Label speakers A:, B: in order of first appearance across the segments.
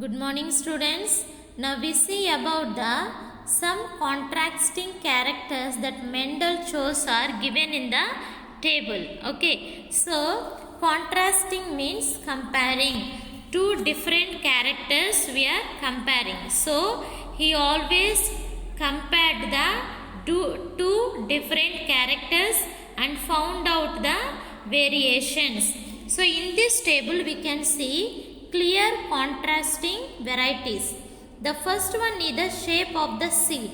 A: Good morning students. Now we see about the some contrasting characters that Mendel chose are given in the table. Okay. So contrasting means comparing two different characters we are comparing. So he always compared the two different characters and found out the variations. So in this table we can see clear contrasting varieties. The first one is the shape of the seed.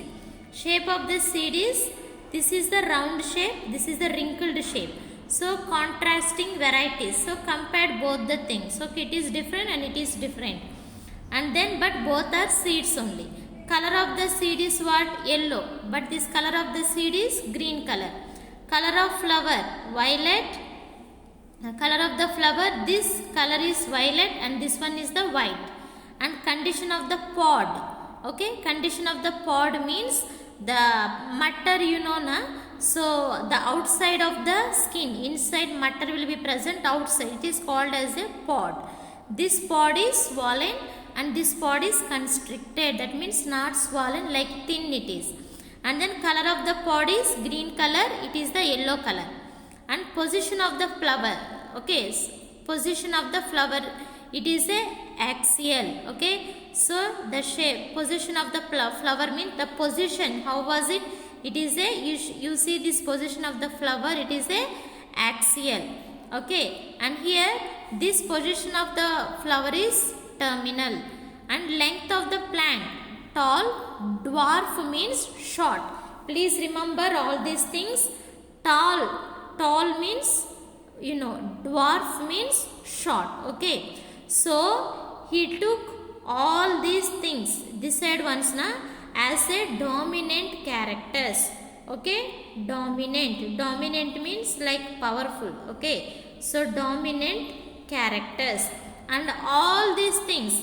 A: Shape of the seed is, this is the round shape, this is the wrinkled shape. So contrasting varieties. So compared both the things. So it is different and it is different. And then but both are seeds only. Color of the seed is what? Yellow. But this color of the seed is green color. Color of flower, violet. Color of the flower, this color is violet and this one is the white. And condition of the pod, okay, condition of the pod means the matter, you know na, so the outside of the skin, inside matter will be present outside, it is called as a pod. This pod is swollen and this pod is constricted, that means not swollen, like thin it is. And then color of the pod is green color, it is the yellow color. And position of the flower, okay, position of the flower, it is a axial, okay. So the shape, position of the flower means the position, how was it? It is a, you see this position of the flower, it is a axial, okay. And here this position of the flower is terminal. And length of the plant, tall, dwarf means short. Please remember all these things. Tall means, you know, dwarf means short, okay. So he took all these things, this side ones na, as a dominant characters, okay. Dominant means like powerful, okay. So dominant characters and all these things.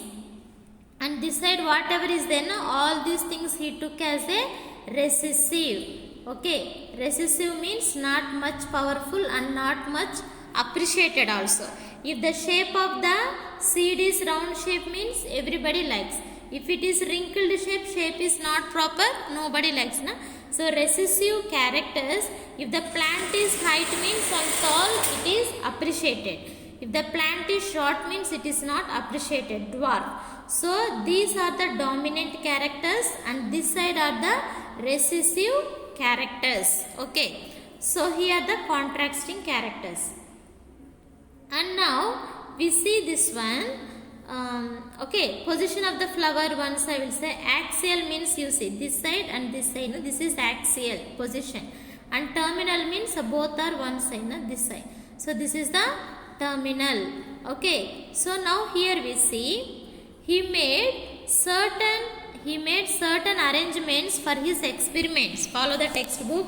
A: And this side whatever is there na, all these things he took as a recessive, okay. Recessive means not much powerful and not much appreciated also. If the shape of the seed is round shape means everybody likes. If it is wrinkled shape is not proper, nobody likes na. So recessive characters, if the plant is height means on tall, it is appreciated. If the plant is short means it is not appreciated, dwarf. So these are the dominant characters and this side are the recessive characters, okay. So here are the contrasting characters. And now we see this one, okay, position of the flower once I will say. Axial means you see this side and this side, no? This is axial position. And terminal means both are one side, no? This side. So this is the terminal, okay. So now here we see he made certain arrangements for his experiments. Follow the textbook.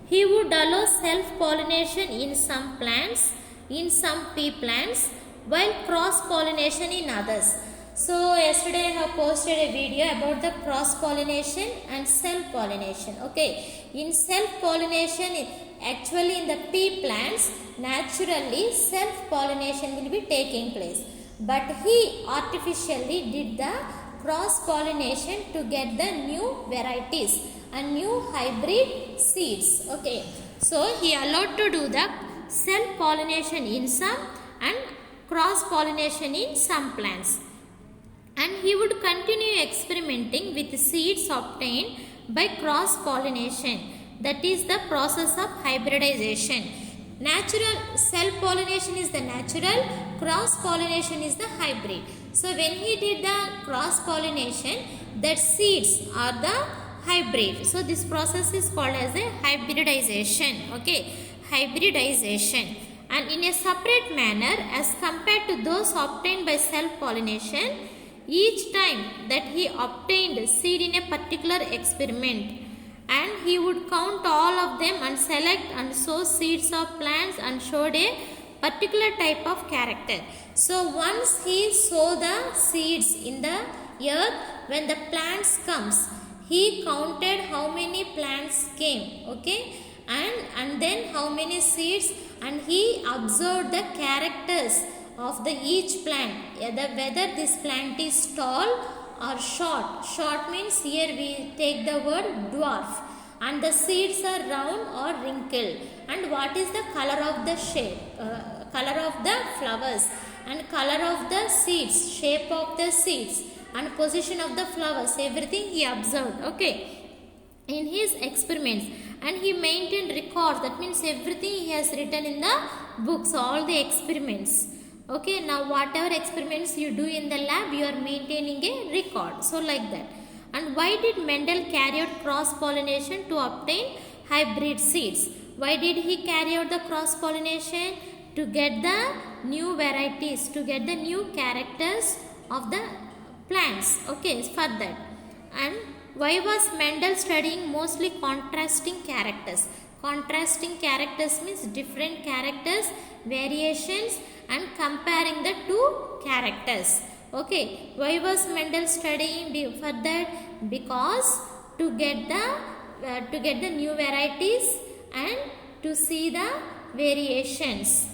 A: He would allow self-pollination in some plants, in some pea plants, while cross-pollination in others. So yesterday I have posted a video about the cross-pollination and self-pollination. Okay, in self-pollination, actually in the pea plants, naturally self-pollination will be taking place. But he artificially did the cross-pollination to get the new varieties and new hybrid seeds. Okay, so he allowed to do the self-pollination in some and cross-pollination in some plants. And he would continue experimenting with seeds obtained by cross-pollination. That is the process of hybridization. Natural self-pollination is the natural, cross-pollination is the hybrid. So when he did the cross-pollination, that seeds are the hybrid. So this process is called as a hybridization, okay. Hybridization. And in a separate manner as compared to those obtained by self-pollination, each time that he obtained seed in a particular experiment, and he would count all of them and select and sow seeds of plants and showed a particular type of character. So once he sowed the seeds in the earth, when the plants comes, he counted how many plants came, okay, and then how many seeds, and he observed the characters of the each plant, whether this plant is tall or short. Short means here we take the word dwarf, and the seeds are round or wrinkled, and what is the color of the color of the flowers, and color of the seeds, shape of the seeds, and position of the flowers, everything he observed, okay, in his experiments. And he maintained records, that means everything he has written in the books, all the experiments. Okay, now whatever experiments you do in the lab, you are maintaining a record, so like that. And why did Mendel carry out cross pollination to obtain hybrid seeds? Why did he carry out the cross pollination? To get the new varieties, to get the new characters of the plants, okay, for that. And why was Mendel studying mostly contrasting characters? Contrasting characters means different characters, variations, and comparing the two characters. Okay, why was Mendel studying for that? Because to get the new varieties and to see the variations.